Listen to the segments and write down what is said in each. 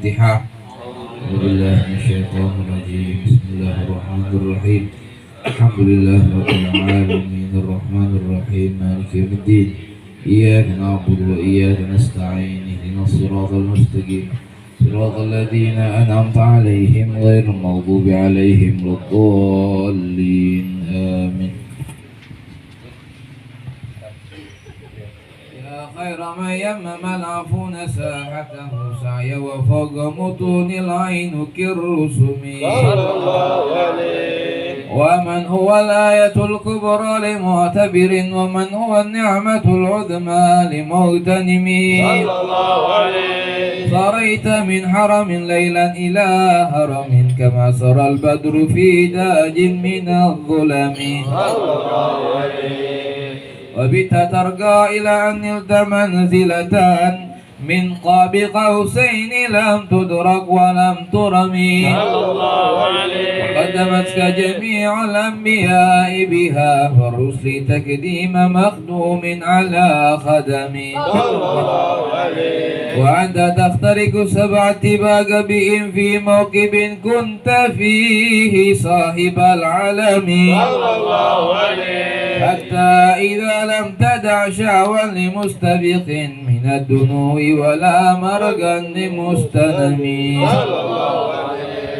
الفاتحة. أعوذ بالله من الشيطان الرجيم. بسم الله الرحمن الرحيم. الحمد لله رب العالمين الرحمن الرحيم مالك يوم الدين. إياك نعبد وإياك نستعين. اهدنا الصراط المستقيم صراط الذين أنعمت عليهم غير المغضوب عليهم ولا الضالين آمين. يا خير من يمم العفون ساحته سعي وفوق متون العين كالرسم. ومن هو الآية الكبرى لمعتبر ومن هو النعمة العظمى لمغتنم. صريت من حرم ليلا إلى هرم كما سرى البدر في داج من الظلم. وبت ترقى إلى أن نلت منزلة من قاب قوسين لم تدرك ولم ترمي. وقدمتك جميع الأنبياء بها فالرسل تقديم مخدوم على خدم. وأنت تخترق سبع اتباق بهم في موكب كنت فيه صاحب العالم. حتى إذا لم تدع شعوا لمستبق من الدنو ولا مرقا لمستنم.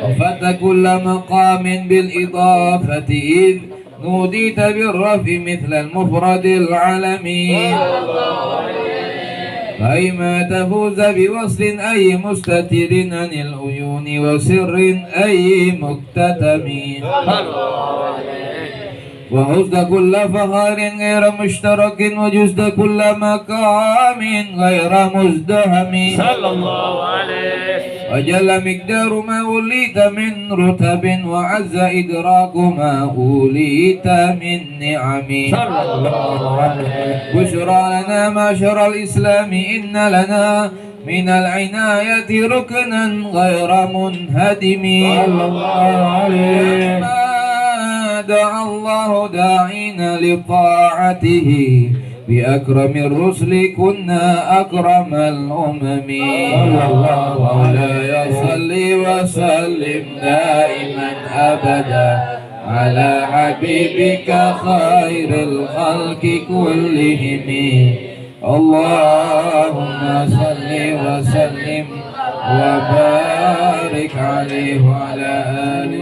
وفت كل مقام بالإضافة إذ نوديت بالرفع مثل المفرد العالمي. فإما تفوز بوصل أي مستتر عن العيون وسر أي مكتتم. وحزد كل فخار غير مشترك وجزد كل مقام غير مزدهم. وجل مقدار ما أوليت من رتب وعز إدراك ما أوليت من نعم. بشرى لنا معشر الإسلام إن لنا من العناية ركنا غير منهدم. دعا الله داعين لطاعته بأكرم الرسل كنا أكرم الأمم. مولاي صل وسلم دائما أبدا على حبيبك خير الخلق كلهم. اللهم صل وسلم وبارك عليه وعلى آله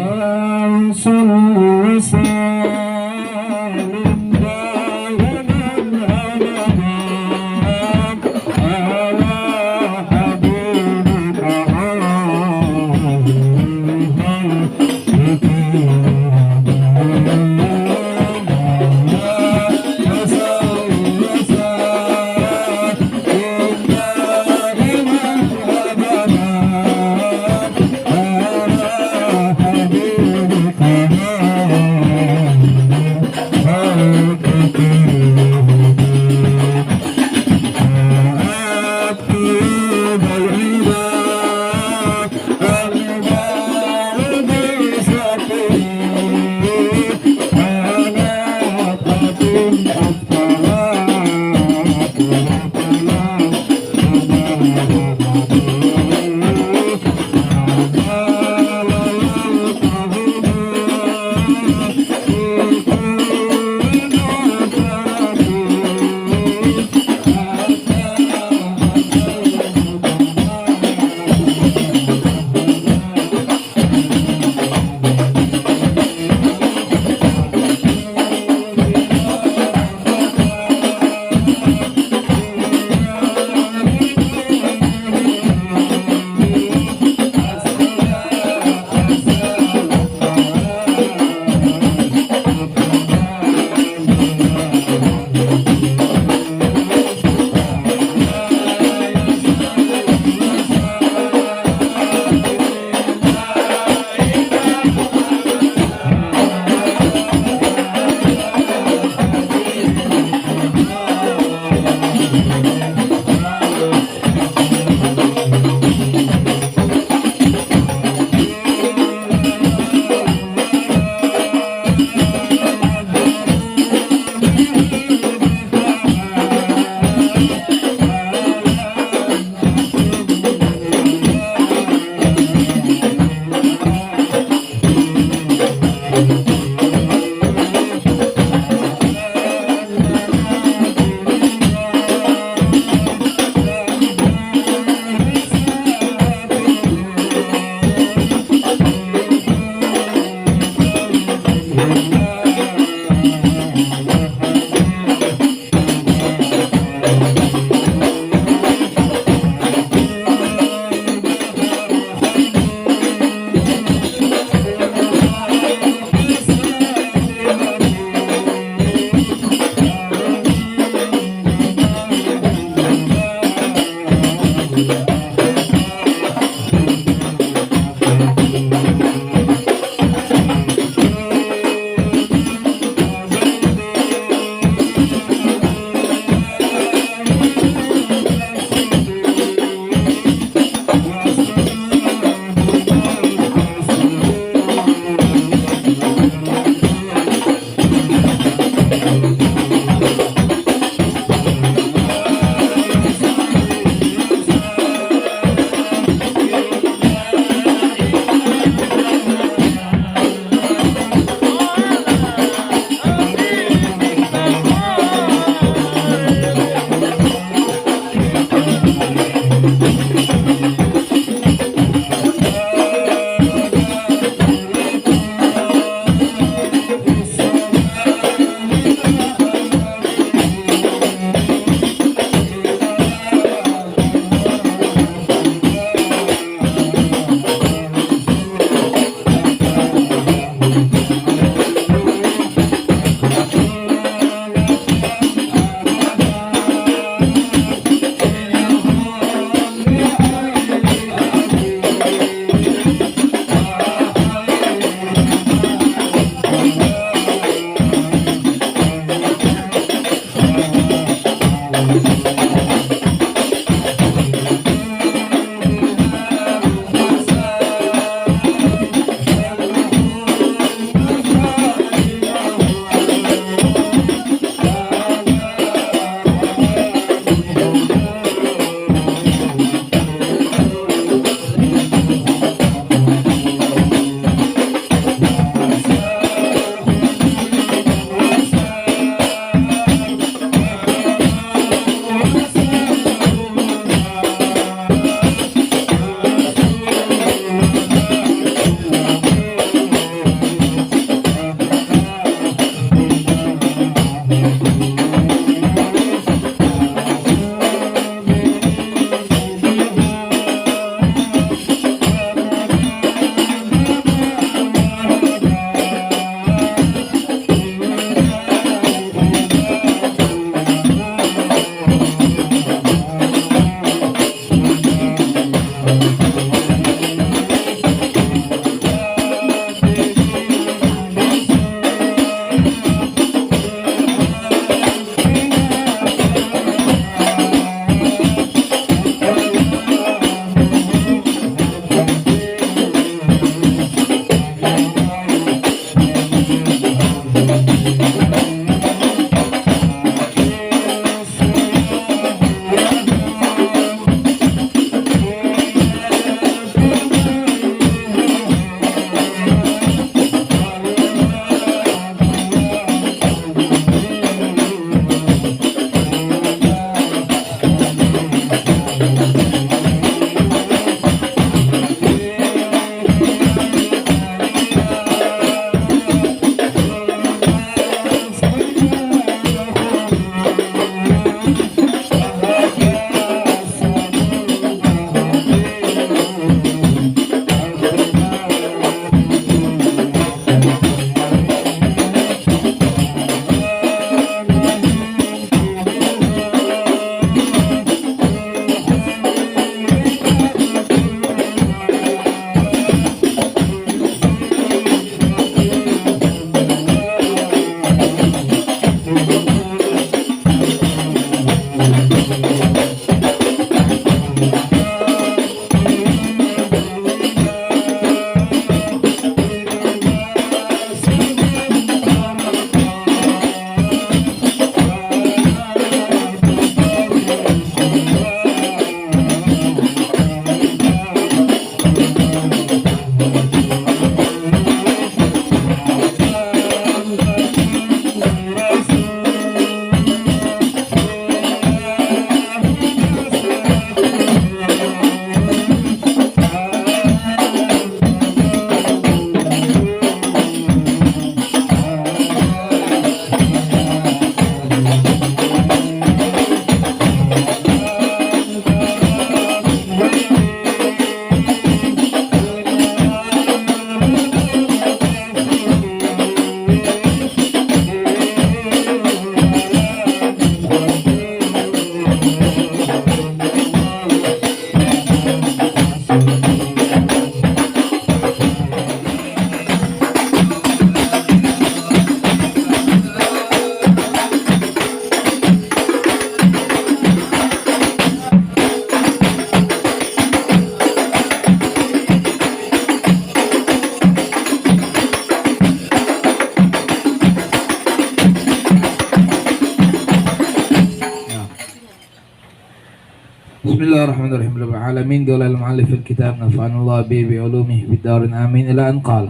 Bismillahirrahmanirrahim. Rabbil alamin qala al-mu'allif fil kitab nafa'anallahu bi ulumihi fid darin amin ila an qala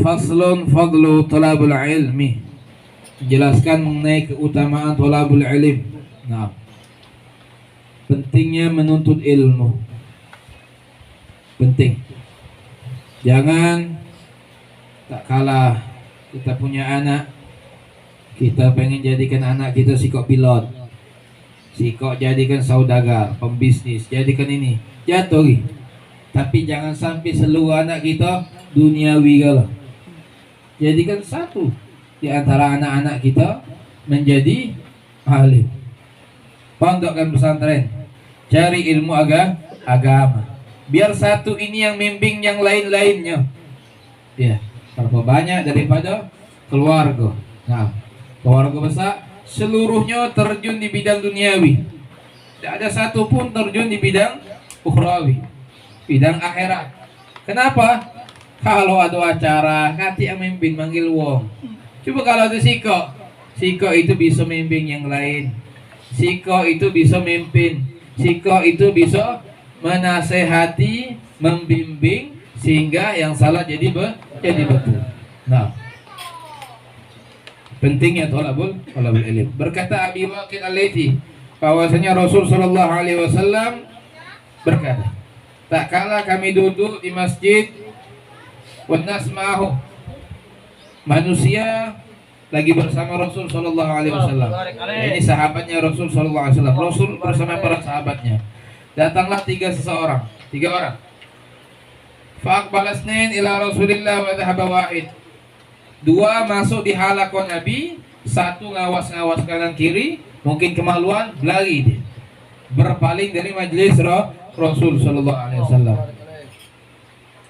faslun fadlu talabul ilmi. Jelaskan mengenai keutamaan talabul ilm. Nah, pentingnya menuntut ilmu. Penting. Jangan tak kalah kita punya anak, kita pengen jadikan anak kita sikok pilot, sikok jadikan saudagar, pembisnis, jadikan ini, jatuh. Tapi jangan sampai seluruh anak kita duniawi galah. Jadikan satu di antara anak-anak kita menjadi alim. Pondokkan pesantren, cari ilmu agama. Biar satu ini yang membimbing yang lain-lainnya. Ya, berapa banyak daripada keluarga. Nah, keluarga besar seluruhnya terjun di bidang duniawi. Tidak ada satu pun terjun di bidang ukhrawi, bidang akhirat. Kenapa? Kalau ada acara, kati yang memimpin manggil wong. Coba kalau ada siko itu bisa memimpin yang lain. Siko itu bisa memimpin. Siko itu bisa menasehati, membimbing sehingga yang salah jadi betul. Nah, pentingnya talabul ilm. Berkata Abi Waqid Al-Laitsi bahwasanya Rasul sallallahu alaihi wasallam berkata, tak kala kami duduk di masjid wan nas ma'ahu, manusia lagi bersama Rasul sallallahu alaihi wasallam. Ini sahabatnya Rasul sallallahu alaihi wasallam. Rasul bersama para sahabatnya. Datanglah tiga orang. Faqbala isnain ila Rasulillah wa dhahaba wahid. Dua masuk di halaqah Nabi, satu ngawas kanan kiri, mungkin kemaluan, lari dia. Berpaling dari majelis Rasul sallallahu alaihi wasallam.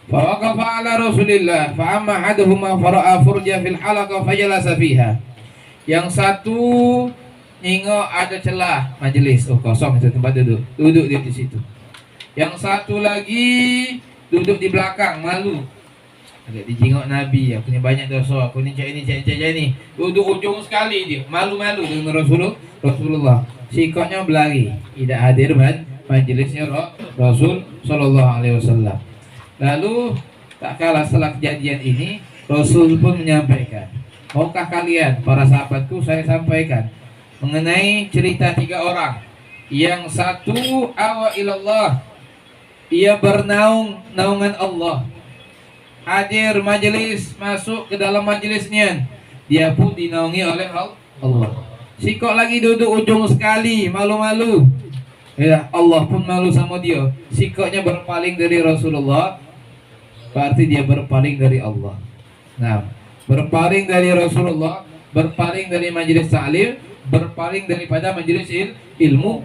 Fa waqafa ala Rasulillah, fa amma ahaduhuma fara'a furja fil halaqah fajalasa fiha. Yang satu nengok ada celah majelis, kosong itu tempat duduk dia di situ. Yang satu lagi duduk di belakang, malu. Agak dijengok Nabi, aku ni banyak dosa, aku ni cak ini. Duduk ujung sekali dia, malu-malu dengan Rasulullah. Sikapnya berlari, tidak hadir majelisnya Rasul sallallahu alaihi wasallam. Lalu tak kalah setelah kejadian ini, Rasul pun menyampaikan, maukah kalian para sahabatku saya sampaikan mengenai cerita tiga orang. Yang satu awa ilallah, ia bernaungan Allah, hadir majelis, masuk ke dalam majelisnya, dia pun dinaungi oleh Allah. Sikok lagi duduk ujung sekali, malu-malu, ya, Allah pun malu sama dia. Sikoknya berpaling dari Rasulullah, berarti dia berpaling dari Allah. Nah, berpaling dari Rasulullah, berpaling dari majelis ta'lim, berpaling daripada majelis ilmu,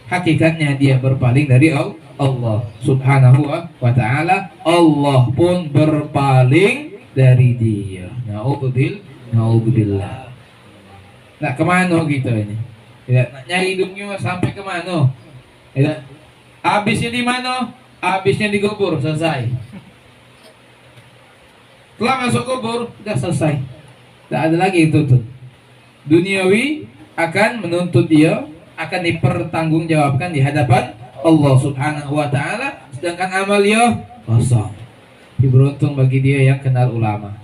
hakikatnya dia berpaling dari Allah subhanahu wa ta'ala. Allah pun berpaling dari dia. Na'udzubillah. Nak kemana kita ini? Ya, nak nyari hidupnya sampai kemana? Ya, habisnya di mana? Habisnya di kubur, selesai. Telah masuk kubur, sudah selesai. Tak ada lagi itu tuh. Duniawi akan menuntut dia, akan dipertanggungjawabkan di hadapan Allah subhanahu wa ta'ala. Sedangkan amal dia kosong. Beruntung bagi dia yang kenal ulama,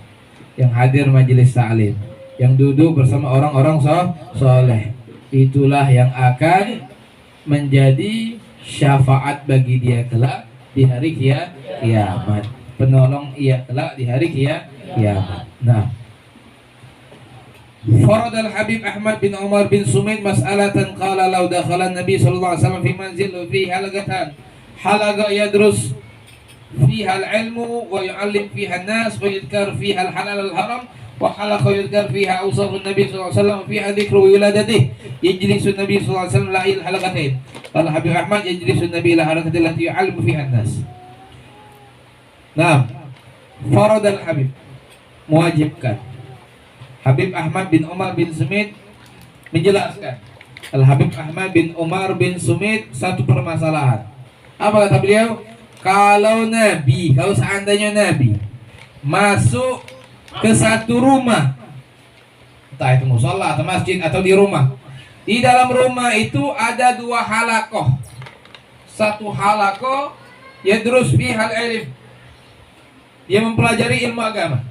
yang hadir majelis ta'lim, yang duduk bersama orang-orang soleh. Itulah yang akan menjadi syafaat bagi dia kelak di hari kiamat. Penolong ia kelak di hari kiamat. Nah, Farad al-Habib Ahmad bin Umar bin Sumaid mas'alatan qala law dakhala an-nabi sallallahu alaihi wasallam fi manzil fi halaqatan halaqa yadrus fiha al-ilmu wa yu'allim fiha an-nas wa yudhkar fiha al-halal al-haram wa halaqa yudhkar fiha awsaf an-nabi sallallahu alaihi wasallam fiha dhikru wiladatihi yajlisu an-nabi sallallahu alaihi wasallam la'il halaqatain. Qala Habib Ahmad yajlisu an-nabi ila halaqatin allati yu'allimu fiha an-nas. Nah, Farad al-Habib mewajibkan. Habib Ahmad bin Umar bin Sumit menjelaskan. Al-Habib Ahmad bin Umar bin Sumit satu permasalahan. Apa kata beliau? Kalau seandainya Nabi masuk ke satu rumah, entah itu mushola atau masjid atau di rumah, Di dalam rumah itu ada 2 halakoh. Satu halakoh yadrus fihal ilm, dia mempelajari ilmu agama,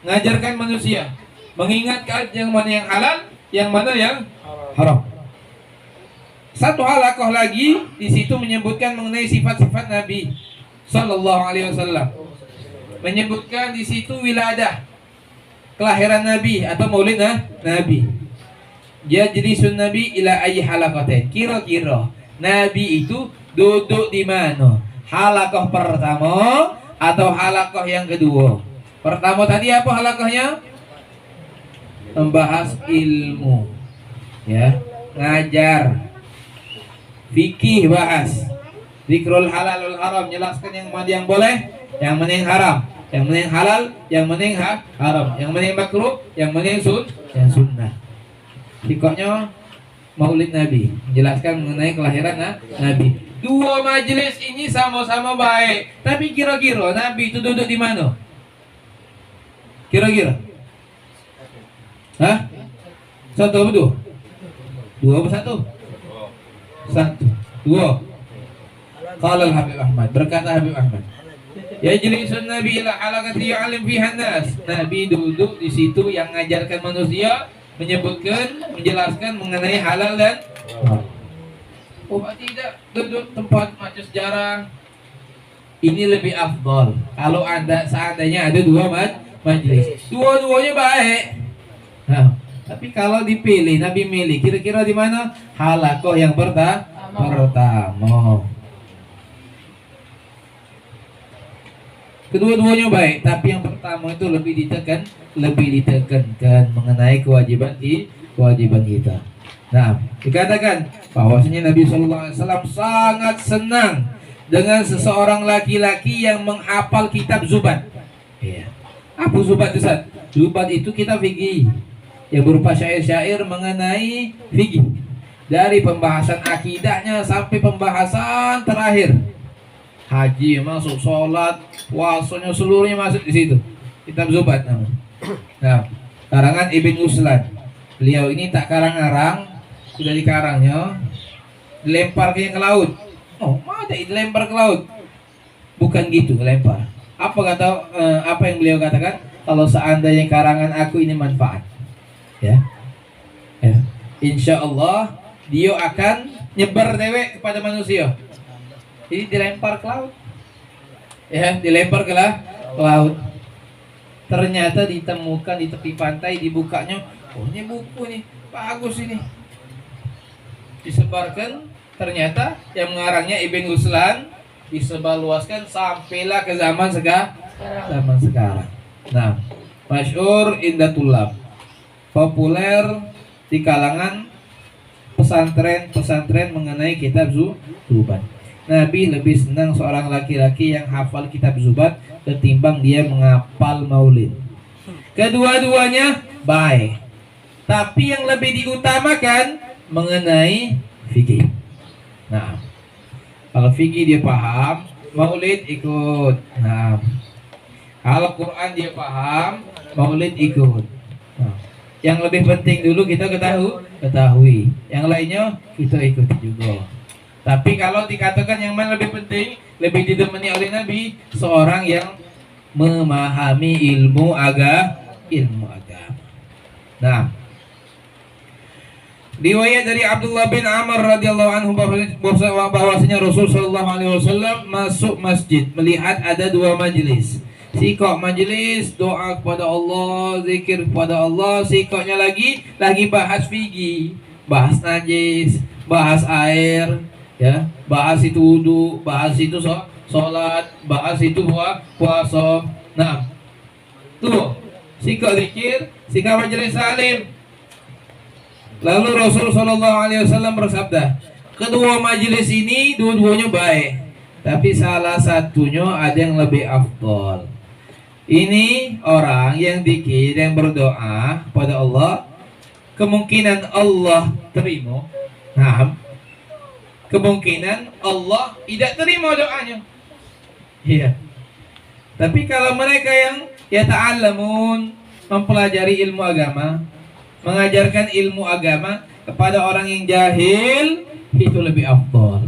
mengajarkan manusia, mengingatkan yang mana yang halal, yang mana yang haram. Satu halakoh lagi di situ menyebutkan mengenai sifat-sifat Nabi Sallallahu Alaihi Wasallam, menyebutkan di situ wiladah, kelahiran Nabi atau maulid Nabi. Jadlisun Nabi ila ayyi halaqatin. Kira-kira Nabi itu duduk di mana? Halakoh pertama atau halakoh yang kedua? Pertama tadi apa halakohnya? Membahas ilmu, ya, ngajar, fikih bahas, zikrul halal wal haram, jelaskan yang mana yang boleh, yang mana yang haram, yang mana yang halal, yang mana yang haram, yang mana yang makruh, yang mana yang sunnah. Pokoknya maulid Nabi, menjelaskan mengenai kelahiran Nabi. 2 majelis ini sama-sama baik, tapi kira-kira Nabi itu duduk di mana? Kira-kira? Hah? Satu apa dua? Dua apa satu? Satu. Dua. Qala Habib Ahmad, berkata Habib Ahmad, yajlisun Nabi ila halaqati ya'lim fiha nas. Nabi duduk di situ yang mengajarkan manusia, menyebutkan, menjelaskan mengenai halal dan haram. Oh tidak, duduk tempat macam sejarah. Ini lebih afdal kalau seandainya ada 2 majelis, dua-duanya baik. Nah, tapi kalau dipilih, Nabi milih kira-kira di mana? Halakoh yang pertama. Kedua-duanya baik, tapi yang pertama itu lebih ditekankan mengenai kewajiban kita. Nah, dikatakan bahwasanya Nabi Shallallahu Alaihi Wasallam sangat senang dengan seseorang laki-laki yang menghafal kitab Zubat. Iya. Apa Zubat itu? Zubat itu kitab fikih yang berupa syair-syair mengenai fikih, dari pembahasan akidahnya sampai pembahasan terakhir. Haji masuk, sholat, puasanya seluruhnya masuk di situ. Kitab Zubat namanya. Nah, karangan Ibn Uslan. Beliau ini tak karang-karang, sudah dikarangnya, dilempar ke laut. Oh, mana dilempar ke laut? Bukan gitu, lempar. Apa yang beliau katakan? Kalau seandainya karangan aku ini manfaat, ya, insya Allah dia akan nyebar dewek kepada manusia. Jadi dilempar ke laut, ya, dilempar ke laut. Ternyata ditemukan di tepi pantai, dibukanya, oh ini buku nih, bagus ini. Disebarkan, ternyata yang mengarangnya Ibn Uslan, disebarluaskan sampailah ke zaman sekarang. Nah, masyhur indah tulab, populer di kalangan pesantren mengenai kitab Zubat. Nabi lebih senang seorang laki-laki yang hafal kitab Zubat ketimbang dia menghafal maulid. Kedua-duanya baik, tapi yang lebih diutamakan mengenai fikih. Nah, kalau fikih dia paham, maulid ikut. Nah, kalau Quran dia paham, maulid ikut. Nah, yang lebih penting dulu kita ketahui, yang lainnya kita ikuti juga. Tapi kalau dikatakan yang mana lebih penting, lebih ditemani oleh Nabi, seorang yang memahami ilmu agama. Nah, riwayat dari Abdullah bin Amr radhiyallahu anhu bahwasanya Rasul sallallahu alaihi wasallam masuk masjid melihat ada 2 majelis. Sikok majelis doa kepada Allah, zikir kepada Allah, sikoknya lagi bahas fikih, bahas najis, bahas air, ya, bahas itu wudu, bahas itu sholat, bahas itu puasa. Nah, tuh sikok zikir, sikok majelis salim. Lalu Rasul Shallallahu Alaihi Wasallam bersabda, kedua majelis ini dua-duanya baik, tapi salah satunya ada yang lebih afdol. Ini orang yang zikir, yang berdoa kepada Allah, kemungkinan Allah terima. Nah, kemungkinan Allah tidak terima doanya. Iya. Tapi kalau mereka yang yata'allamun, mempelajari ilmu agama, mengajarkan ilmu agama, kepada orang yang jahil itu lebih afdal.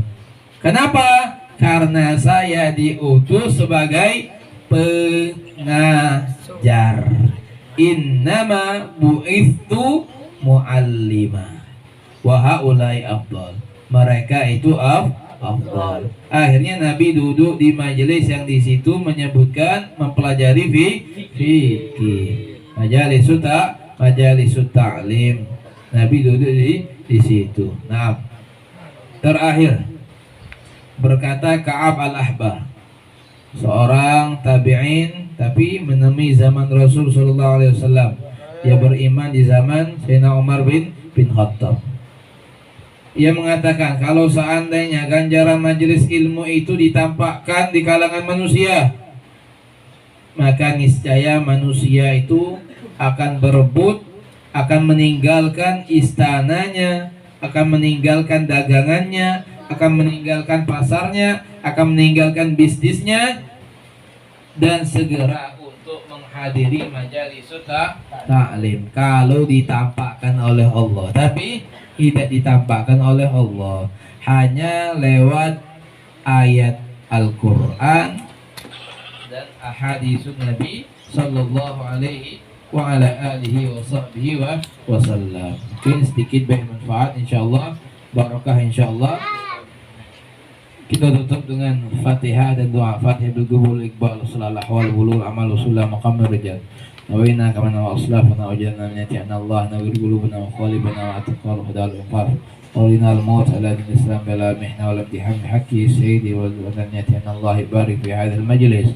Kenapa? Karena saya diutus sebagai pengajar. Innama bu'ithu mu'allima wa haulai afdal. Mereka itu afdal. Akhirnya Nabi duduk di majelis yang di situ menyebutkan mempelajari fikih. Majelisut ta'lim. Nabi duduk di situ. Nah, terakhir berkata Ka'ab al-Ahbar, seorang tabi'in tapi menemui zaman Rasul sallallahu alaihi wasallam. Dia beriman di zaman Sayyidina Umar bin Khattab. Ia mengatakan kalau seandainya ganjaran majelis ilmu itu ditampakkan di kalangan manusia, maka niscaya manusia itu akan berebut, akan meninggalkan istananya, akan meninggalkan dagangannya, akan meninggalkan pasarnya, akan meninggalkan bisnisnya, dan segera untuk menghadiri majelis ta'lim kalau ditampakkan oleh Allah. Tapi tidak ditampakkan oleh Allah, hanya lewat ayat Al-Quran dan ahadits Nabi sallallahu alaihi wa ala alihi wa sahbihi wasallam. Mungkin sedikit bermanfaat insyaallah, barakah insyaallah. Kita tutup dengan Fatihah dan doa. Fatihah bil qubul iqbal salalah wal bulul amal usullah maqam rijal. Nawina kama wa aslafana wa janna min yati'ana Allah nawir qulubana wa qalibana wa atqal hudal infar. Qulina al maut ala din islam bila mihna wa imtihan haqqi sayyidi wa janna yati'ana Allah barik fi hadha al majlis,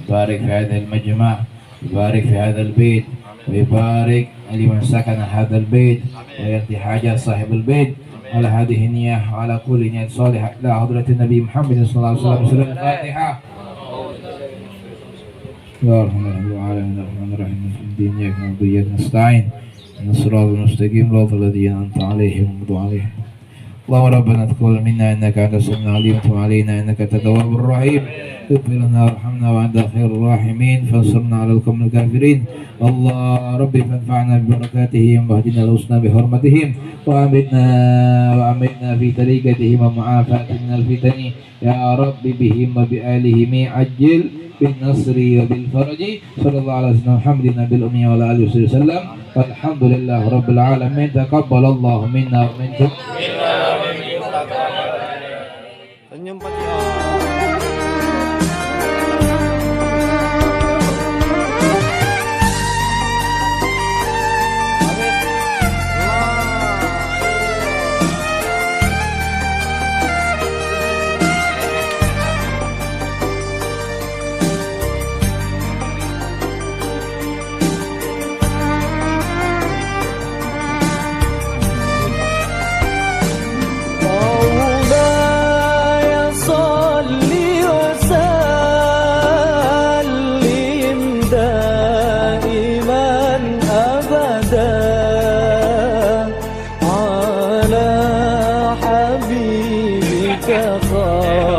barik fi hadha al majma', barik fi hadha al bayt, wa barik liman sakana hadha al bayt wa yati hajat sahib al bayt. على هذه النية وعلى كل نية صالحة إلى حضرة النبي محمد صلى الله عليه وسلم. سورة الفاتحة. يا رحمن العالمين الرحمن الرحيم مالك الدين إياك نعبد وإياك نستعين اهدنا الصراط المستقيم صراط الذين أنعمت عليهم غير المغضوب عليهم. اللهم ربنا تقبل منا إنك أنت السميع العليم وتب علينا إنك أنت التواب الرحيم. اغفر لنا وارحمنا وأنت خير الراحمين فانصرنا على القوم الكافرين. الله ربي فانفعنا ببركاتهم واهدنا الحسنى بحرمتهم وأمتنا في طريقتهم ومعافاة من الفتن يا رب بهم وبآلهم عجل بالنصر وبالفرج. صلى الله على سيدنا محمد النبي الأمي وعلى آله وسلم والحمد لله رب العالمين. تقبل الله منا ومنكم. Senyum Pak. خير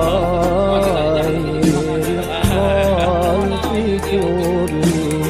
الخلق كلهم